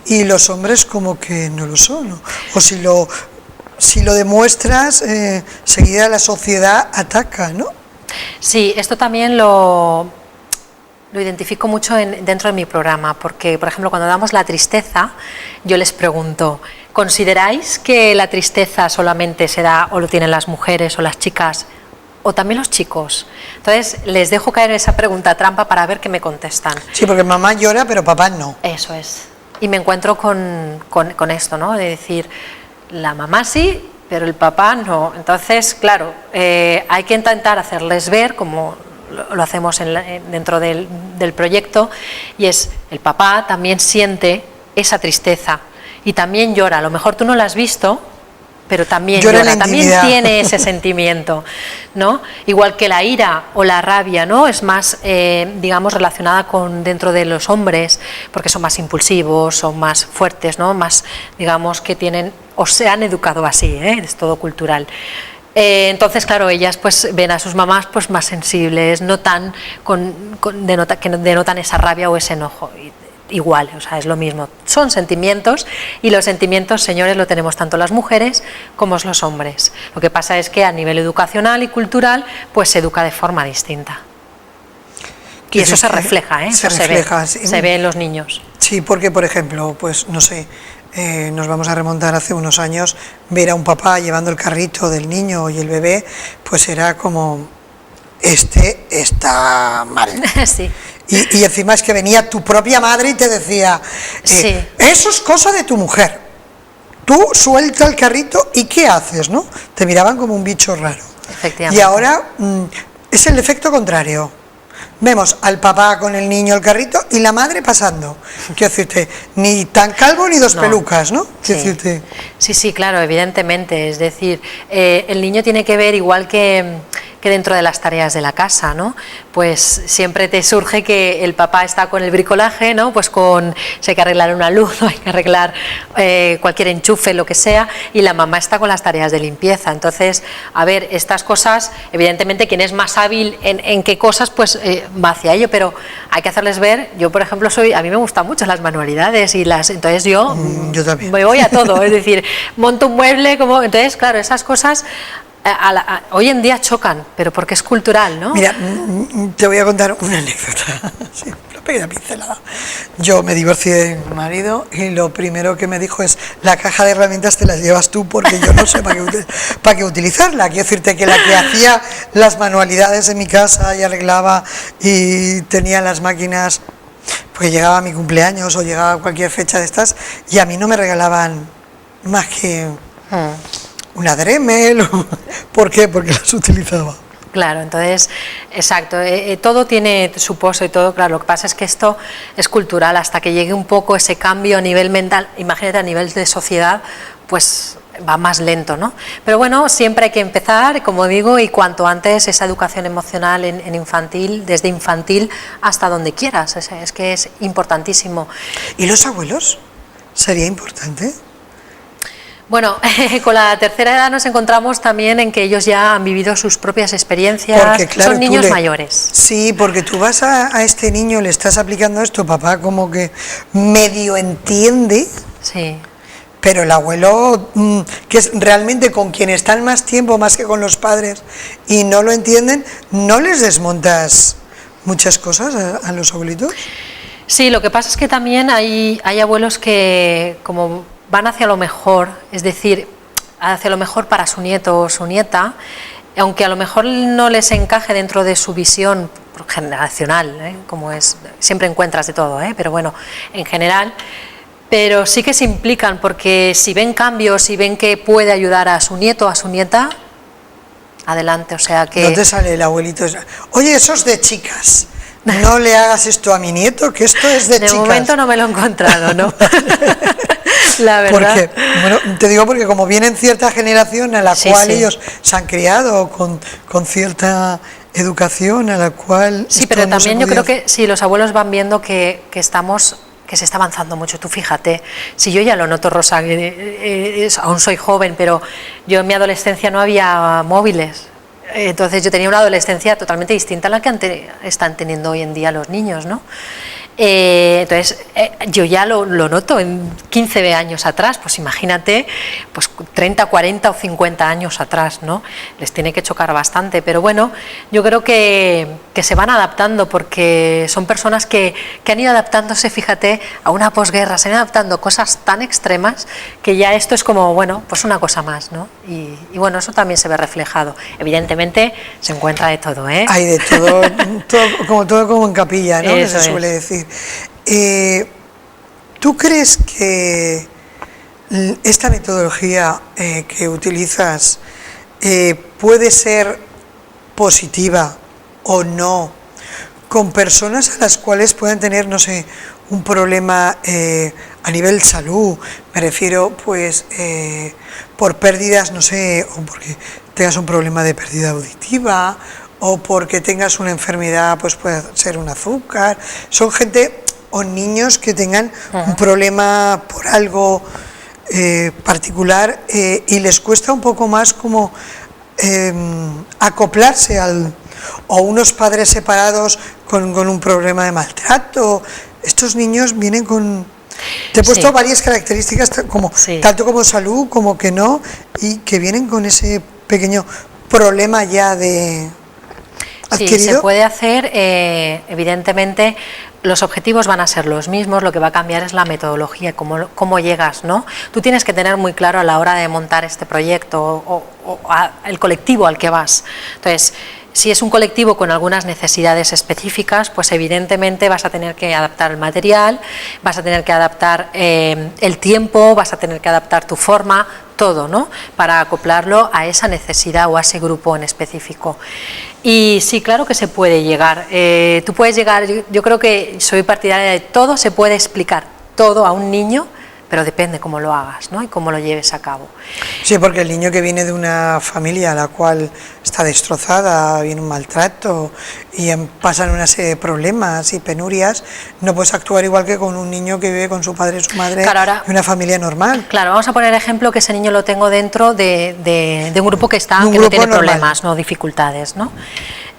y los hombres como que no lo son, ¿no? O si lo demuestras, seguida la sociedad ataca, ¿no? Sí, esto también lo identifico mucho dentro de mi programa, porque, por ejemplo, cuando damos la tristeza, yo les pregunto, ¿consideráis que la tristeza solamente se da o lo tienen las mujeres o las chicas o también los chicos? Entonces, les dejo caer esa pregunta trampa para ver qué me contestan. Sí, porque mamá llora, pero papá no. Eso es. Y me encuentro con esto, ¿no? De decir, la mamá sí, pero el papá no. Entonces, claro, hay que intentar hacerles ver, como lo hacemos dentro del proyecto, y es, el papá también siente esa tristeza y también llora. A lo mejor tú no la has visto, pero también llora, también tiene ese sentimiento, ¿no? Igual que la ira o la rabia, ¿no? Es más, digamos, relacionada con dentro de los hombres, porque son más impulsivos, son más fuertes, ¿no? Más, digamos, que tienen, o se han educado así, es todo cultural. Entonces, claro, ellas pues ven a sus mamás pues más sensibles, no tan que denotan esa rabia o ese enojo. Igual, o sea, es lo mismo. Son sentimientos y los sentimientos, señores, lo tenemos tanto las mujeres como los hombres. Lo que pasa es que a nivel educacional y cultural, pues se educa de forma distinta. Y eso se refleja, ¿eh? Se refleja, sí. Se ve en los niños. Sí, porque, por ejemplo, pues no sé, nos vamos a remontar hace unos años, ver a un papá llevando el carrito del niño y el bebé, pues era como, este está mal. Sí. Y encima es que venía tu propia madre y te decía, sí. Eso es cosa de tu mujer, tú suelta el carrito y ¿qué haces?, ¿no? Te miraban como un bicho raro. Efectivamente. Y ahora es el efecto contrario. Vemos al papá con el niño el carrito y la madre pasando. Quiero decirte, ni tan calvo ni dos pelucas, ¿no? Quiero decirte. Sí, claro, evidentemente. Es decir, el niño tiene que ver igual que dentro de las tareas de la casa, ¿no? Pues siempre te surge que el papá está con el bricolaje, ¿no? Pues si hay que arreglar una luz, o hay que arreglar cualquier enchufe, lo que sea, y la mamá está con las tareas de limpieza. Entonces, a ver, estas cosas, evidentemente quien es más hábil en qué cosas, pues va hacia ello, pero hay que hacerles ver. Yo, por ejemplo, a mí me gustan mucho las manualidades entonces yo también me voy a todo, es decir, monto un mueble, entonces, claro, esas cosas hoy en día chocan, pero porque es cultural, ¿no? Mira, te voy a contar una anécdota, sí, una pequeña pincelada. Yo me divorcié de mi marido y lo primero que me dijo es, la caja de herramientas te las llevas tú porque yo no sé para qué utilizarla. Quiero decirte que la que hacía las manualidades en mi casa y arreglaba y tenía las máquinas, porque llegaba mi cumpleaños o llegaba cualquier fecha de estas y a mí no me regalaban más que una Dremel. ¿Por qué? Porque las utilizaba. Claro, entonces, exacto, todo tiene su pozo y todo, claro, lo que pasa es que esto es cultural, hasta que llegue un poco ese cambio a nivel mental, imagínate a nivel de sociedad, pues va más lento, ¿no? Pero bueno, siempre hay que empezar, como digo, y cuanto antes esa educación emocional en infantil, desde infantil hasta donde quieras, es que es importantísimo. ¿Y los abuelos? ¿Sería importante? Bueno, con la tercera edad nos encontramos también en que ellos ya han vivido sus propias experiencias, porque, claro, son niños mayores. Sí, porque tú vas a este niño, le estás aplicando esto, papá como que medio entiende, sí, pero el abuelo, que es realmente con quien están más tiempo, más que con los padres, y no lo entienden, ¿no les desmontas muchas cosas a los abuelitos? Sí, lo que pasa es que también hay abuelos que como van hacia lo mejor, es decir, hacia lo mejor para su nieto o su nieta, aunque a lo mejor no les encaje dentro de su visión generacional, como es, siempre encuentras de todo, pero bueno, en general, pero sí que se implican, porque si ven cambios, si ven que puede ayudar a su nieto o a su nieta, adelante, o sea que... ¿No te sale el abuelito? Oye, eso es de chicas. No le hagas esto a mi nieto, que esto es de chicas. De momento no me lo he encontrado, ¿no? La verdad. Porque, bueno, te digo porque como vienen cierta generación a la cual ellos se han criado con cierta educación, a la cual... Sí, pero también yo creo que sí, los abuelos van viendo que se está avanzando mucho. Tú fíjate, si yo ya lo noto, Rosa, aún soy joven, pero yo en mi adolescencia no había móviles. Entonces yo tenía una adolescencia totalmente distinta a la que están teniendo hoy en día los niños, ¿no? Entonces yo ya lo noto en 15 años atrás, pues imagínate, pues 30, 40 o 50 años atrás, ¿no? Les tiene que chocar bastante, pero bueno, yo creo que se van adaptando, porque son personas que han ido adaptándose, fíjate, a una posguerra, se han ido adaptando a cosas tan extremas que ya esto es como, bueno, pues una cosa más, ¿no? Y bueno, eso también se ve reflejado. Evidentemente se encuentra de todo, ¿eh? Hay de todo, todo como en capilla, ¿no? Eso que se suele decir. ¿Tú crees que esta metodología que utilizas puede ser positiva o no con personas a las cuales puedan tener, no sé, un problema a nivel salud? Me refiero, pues, por pérdidas, no sé, o porque tengas un problema de pérdida auditiva, o porque tengas una enfermedad, pues puede ser un azúcar. Son gente o niños que tengan un problema por algo particular y les cuesta un poco más como acoplarse o unos padres separados con un problema de maltrato. Estos niños vienen con... Te he puesto varias características, tanto como salud como que no, y que vienen con ese pequeño problema ya de adquirido. Sí, se puede hacer, evidentemente los objetivos van a ser los mismos, lo que va a cambiar es la metodología, cómo llegas, ¿no? Tú tienes que tener muy claro a la hora de montar este proyecto o el colectivo al que vas. Entonces, si es un colectivo con algunas necesidades específicas, pues evidentemente vas a tener que adaptar el material, vas a tener que adaptar el tiempo, vas a tener que adaptar tu forma, todo, ¿no? Para acoplarlo a esa necesidad o a ese grupo en específico. Y sí, claro que se puede llegar. Tú puedes llegar, yo creo que soy partidaria de todo, se puede explicar todo a un niño, pero depende cómo lo hagas, ¿no? Y cómo lo lleves a cabo. Sí, porque el niño que viene de una familia la cual está destrozada, viene un maltrato y pasan una serie de problemas y penurias, no puedes actuar igual que con un niño que vive con su padre y su madre, claro, ahora, de una familia normal. Claro, vamos a poner ejemplo que ese niño lo tengo dentro de un grupo que no tiene problemas, no dificultades, ¿no?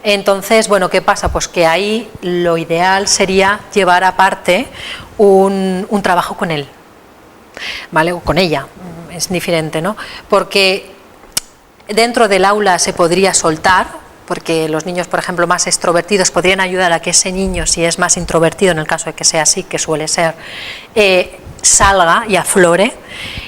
Entonces, bueno, ¿qué pasa? Pues que ahí lo ideal sería llevar aparte un trabajo con él, ¿vale? O con ella, es diferente, ¿no? Porque dentro del aula se podría soltar, porque los niños, por ejemplo, más extrovertidos podrían ayudar a que ese niño, si es más introvertido, en el caso de que sea así, que suele ser, salga y aflore,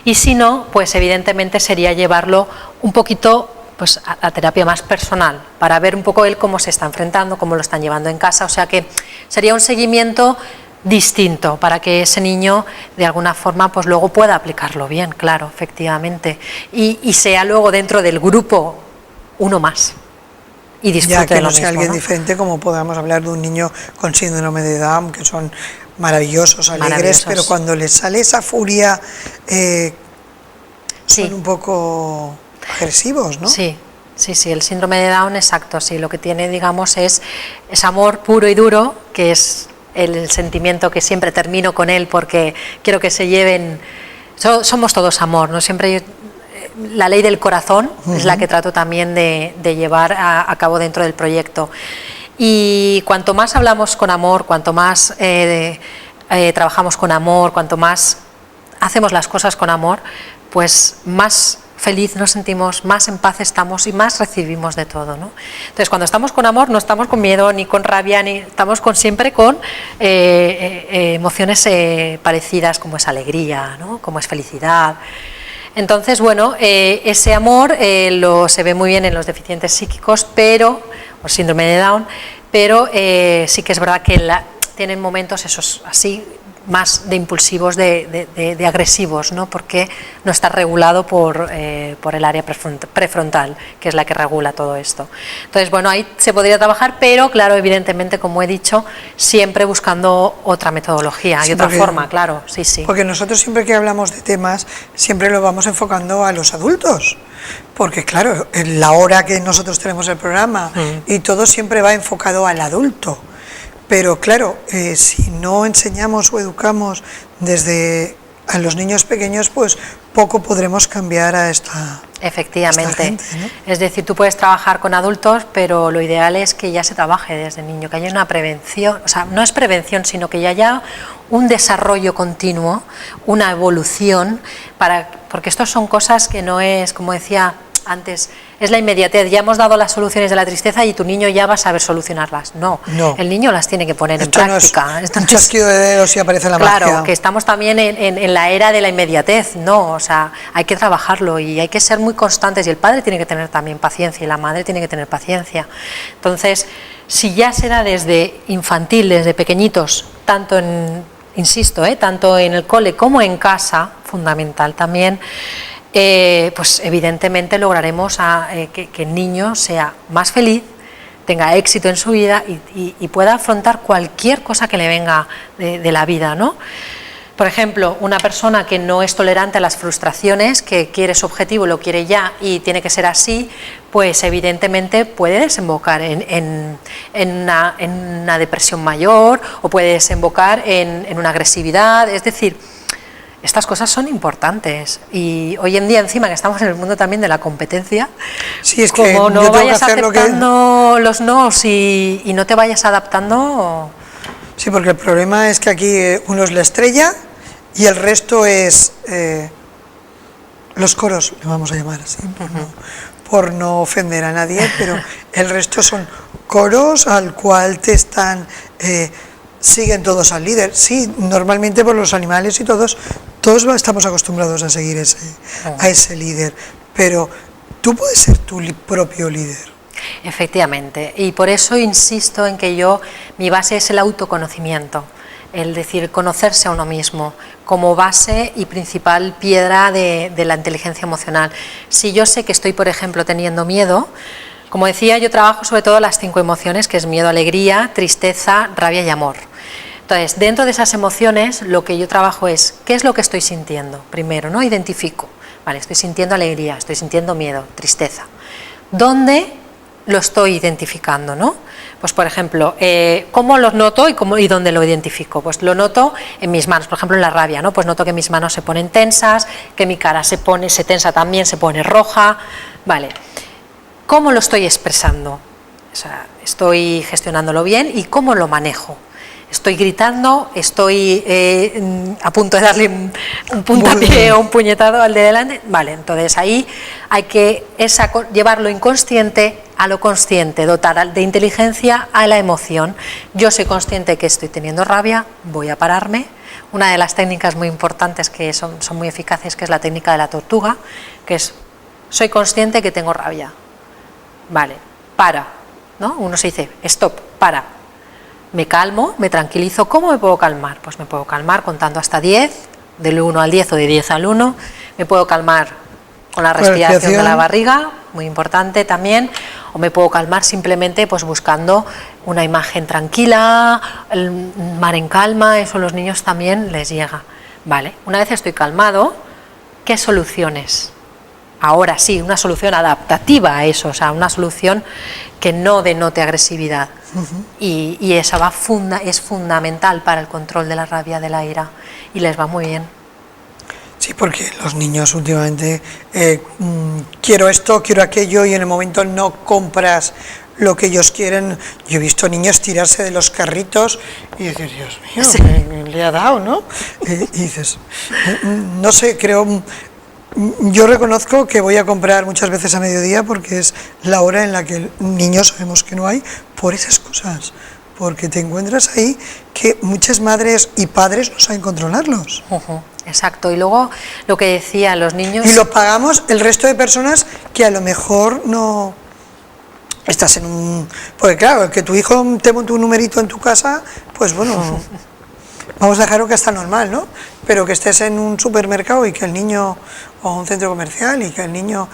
y si no, pues evidentemente sería llevarlo un poquito pues a la terapia más personal, para ver un poco él cómo se está enfrentando, cómo lo están llevando en casa, o sea que sería un seguimiento distinto para que ese niño de alguna forma pues luego pueda aplicarlo bien, claro, efectivamente, y sea luego dentro del grupo uno más y disfrute ya que de lo no sea mismo, alguien ¿no? diferente, como podamos hablar de un niño con síndrome de Down, que son maravillosos, alegres, pero cuando les sale esa furia son un poco agresivos, ¿no? Sí, el síndrome de Down, exacto, sí, lo que tiene, digamos, es amor puro y duro, que es el sentimiento que siempre termino con él porque quiero que se lleven, somos todos amor, ¿no? Siempre la ley del corazón es la que trato también de llevar a cabo dentro del proyecto, y cuanto más hablamos con amor, cuanto más trabajamos con amor, cuanto más hacemos las cosas con amor, pues más feliz nos sentimos, más en paz estamos y más recibimos de todo, ¿no? Entonces, cuando estamos con amor, no estamos con miedo, ni con rabia, ni estamos siempre con emociones parecidas, como es alegría, ¿no? Como es felicidad. Entonces, bueno, ese amor se ve muy bien en los deficientes psíquicos, o síndrome de Down, pero sí que es verdad que tienen momentos esos así, más de impulsivos, de agresivos, ¿no? Porque no está regulado por el área prefrontal, que es la que regula todo esto. Entonces, bueno, ahí se podría trabajar, pero claro, evidentemente, como he dicho, siempre buscando otra metodología y otra forma, claro, sí. Porque nosotros siempre que hablamos de temas, siempre lo vamos enfocando a los adultos, porque claro, en la hora que nosotros tenemos el programa y todo siempre va enfocado al adulto. Pero claro, si no enseñamos o educamos desde a los niños pequeños, pues poco podremos cambiar a esta gente, ¿no? Es decir, tú puedes trabajar con adultos, pero lo ideal es que ya se trabaje desde niño, que haya una prevención, o sea, no es prevención, sino que ya haya un desarrollo continuo, una evolución, porque estos son cosas que no es, como decía antes, es la inmediatez, ya hemos dado las soluciones de la tristeza y tu niño ya va a saber solucionarlas. No, el niño las tiene que poner en práctica. Esto no es un chasquido de dedos y aparece la magia. Claro, que estamos también en la era de la inmediatez, no, o sea, hay que trabajarlo y hay que ser muy constantes, y el padre tiene que tener también paciencia y la madre tiene que tener paciencia. Entonces, si ya se da desde infantil, desde pequeñitos, tanto tanto en el cole como en casa, fundamental también, pues evidentemente lograremos que el niño sea más feliz, tenga éxito en su vida y pueda afrontar cualquier cosa que le venga de la vida, ¿no? Por ejemplo, una persona que no es tolerante a las frustraciones, que quiere su objetivo, lo quiere ya y tiene que ser así, pues evidentemente puede desembocar en una depresión mayor, o puede desembocar en una agresividad. Es decir, Estas cosas son importantes y hoy en día encima que estamos en el mundo también de la competencia, sí, es que como no yo tengo vayas que hacer aceptando los nos y no te vayas adaptando. Sí, porque el problema es que aquí uno es la estrella y el resto es los coros, le vamos a llamar así, por no ofender a nadie, pero el resto son coros al cual te están... siguen todos al líder, sí, normalmente por los animales y todos estamos acostumbrados a seguir a ese líder, pero tú puedes ser tu propio líder. Efectivamente, y por eso insisto en que mi base es el autoconocimiento, el decir, conocerse a uno mismo como base y principal piedra de la inteligencia emocional. Si yo sé que estoy, por ejemplo, teniendo miedo, como decía, yo trabajo sobre todo las 5 emociones, que es miedo, alegría, tristeza, rabia y amor. Entonces, dentro de esas emociones, lo que yo trabajo es, ¿qué es lo que estoy sintiendo? Primero, ¿no? Identifico, vale, estoy sintiendo alegría, estoy sintiendo miedo, tristeza. ¿Dónde lo estoy identificando, no? Pues, por ejemplo, ¿cómo lo noto y dónde lo identifico? Pues lo noto en mis manos, por ejemplo, en la rabia, ¿no? Pues noto que mis manos se ponen tensas, que mi cara se tensa también, se pone roja, vale. ¿Cómo lo estoy expresando? O sea, estoy gestionándolo bien y cómo lo manejo. Estoy gritando, estoy a punto de darle un puntapié o un puñetado al de delante. Vale, entonces ahí hay que llevar lo inconsciente a lo consciente, dotar de inteligencia a la emoción. Yo soy consciente que estoy teniendo rabia, voy a pararme. Una de las técnicas muy importantes que son muy eficaces, que es la técnica de la tortuga, que es, soy consciente que tengo rabia. Vale, para, ¿no? Uno se dice, stop, para. Me calmo, me tranquilizo. ¿Cómo me puedo calmar? Pues me puedo calmar contando hasta 10, del 1 al 10 o de 10 al 1. Me puedo calmar con la respiración de la barriga, muy importante también. O me puedo calmar simplemente pues buscando una imagen tranquila, el mar en calma, eso a los niños también les llega. Vale, una vez estoy calmado, ¿qué soluciones? Ahora sí, una solución adaptativa a eso, o sea, una solución que no denote agresividad. Y esa es fundamental para el control de la rabia, de la ira, y les va muy bien. Sí, porque los niños últimamente quiero esto, quiero aquello, y en el momento no compras lo que ellos quieren. Yo he visto niños tirarse de los carritos y decir, Dios mío, sí, le ha dado, ¿no? Y dices, no sé, creo... Yo reconozco que voy a comprar muchas veces a mediodía porque es la hora en la que niños sabemos que no hay, por esas cosas, porque te encuentras ahí que muchas madres y padres no saben controlarlos. Exacto, y luego lo que decía, los niños... Y lo pagamos el resto de personas que a lo mejor no... Estás en un... Porque claro, que tu hijo te monte un numerito en tu casa, pues bueno... Vamos a dejarlo que está normal, ¿no? Pero que estés en un supermercado y que el niño, o un centro comercial, y que el niño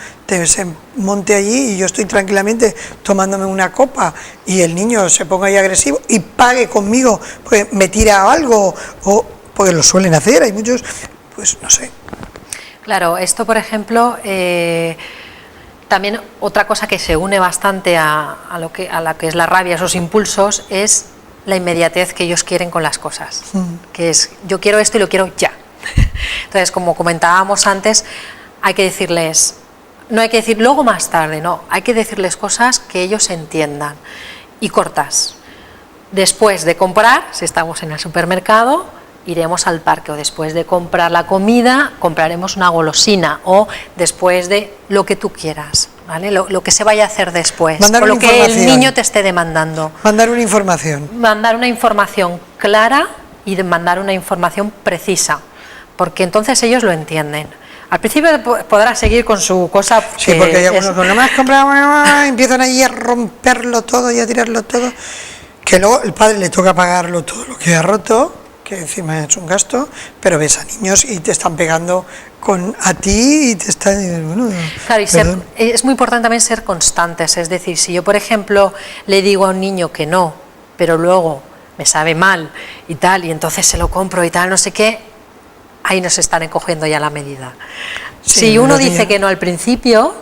se monte allí y yo estoy tranquilamente tomándome una copa y el niño se ponga ahí agresivo y pague conmigo, pues me tira algo, o porque lo suelen hacer, hay muchos, pues no sé. Claro, esto por ejemplo, también otra cosa que se une bastante a la que es la rabia, esos impulsos, es la inmediatez que ellos quieren con las cosas, que es, yo quiero esto y lo quiero ya. Entonces, como comentábamos antes, hay que decirles, no hay que decir luego más tarde, no, hay que decirles cosas que ellos entiendan y cortas. Después de comprar, si estamos en el supermercado, iremos al parque, o después de comprar la comida, compraremos una golosina, o después de lo que tú quieras, ¿vale? Lo que se vaya a hacer después, o lo que el niño te esté demandando. Mandar una información. Mandar una información clara y mandar una información precisa, porque entonces ellos lo entienden. Al principio podrá seguir con su cosa. Sí, porque hay algunos que no me has comprado, empiezan ahí a romperlo todo y a tirarlo todo, que luego el padre le toca pagarlo todo lo que ha roto, que encima es un gasto, pero ves a niños y te están pegando a ti y te están... Bueno, claro, y es muy importante también ser constantes, es decir, si yo por ejemplo le digo a un niño que no, pero luego me sabe mal y tal, y entonces se lo compro y tal, no sé qué, ahí nos están encogiendo ya la medida. Sí, si uno dice que no al principio,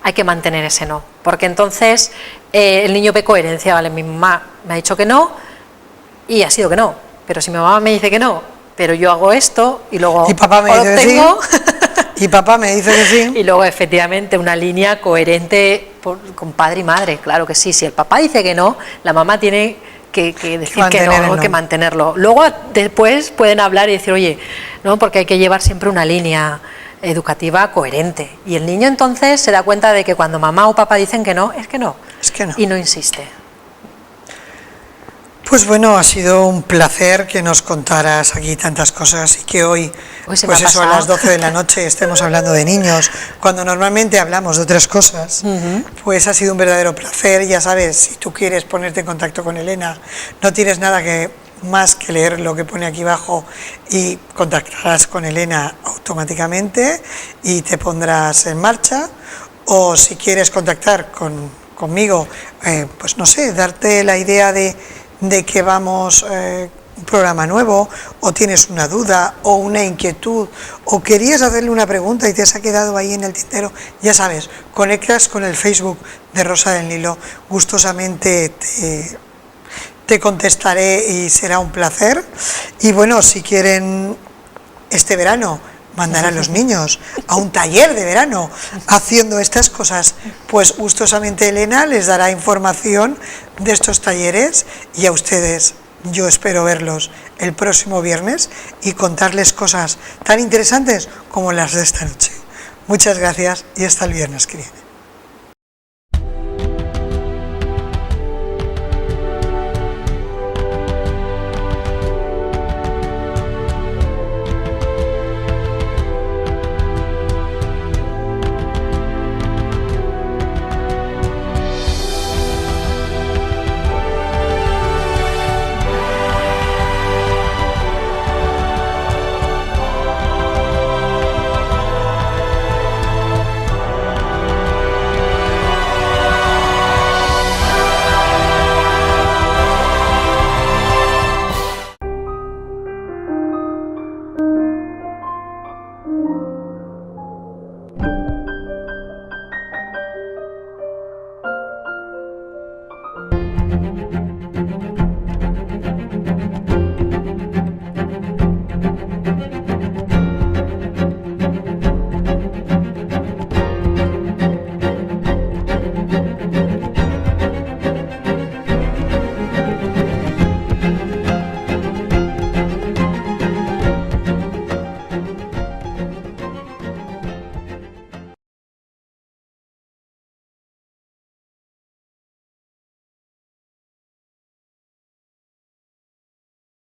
hay que mantener ese no, porque entonces el niño ve coherencia, ¿vale? Mi mamá me ha dicho que no y ha sido que no. Pero si mi mamá me dice que no, pero yo hago esto y luego y papá me dice obtengo... que sí. Y papá me dice que sí. Y luego, efectivamente, una línea coherente con padre y madre, claro que sí. Si el papá dice que no, la mamá tiene que decir que no, que mantenerlo. Luego, después pueden hablar y decir, oye, no, porque hay que llevar siempre una línea educativa coherente. Y el niño entonces se da cuenta de que cuando mamá o papá dicen que no, es que no. Es que no. Y no insiste. Pues bueno, ha sido un placer que nos contaras aquí tantas cosas y que hoy, pues eso, a las 12 de la noche estemos hablando de niños, cuando normalmente hablamos de otras cosas. Pues ha sido un verdadero placer. Ya sabes, si tú quieres ponerte en contacto con Elena, no tienes nada más que leer lo que pone aquí abajo y contactarás con Elena automáticamente y te pondrás en marcha. O si quieres contactar conmigo, pues no sé, darte la idea de que vamos un programa nuevo, o tienes una duda o una inquietud, o querías hacerle una pregunta y te has quedado ahí en el tintero, ya sabes, conectas con el Facebook de Rosa del Nilo, gustosamente te contestaré y será un placer. Y bueno, si quieren este verano mandar a los niños a un taller de verano haciendo estas cosas, pues gustosamente Elena les dará información de estos talleres, y a ustedes yo espero verlos el próximo viernes y contarles cosas tan interesantes como las de esta noche. Muchas gracias y hasta el viernes que viene.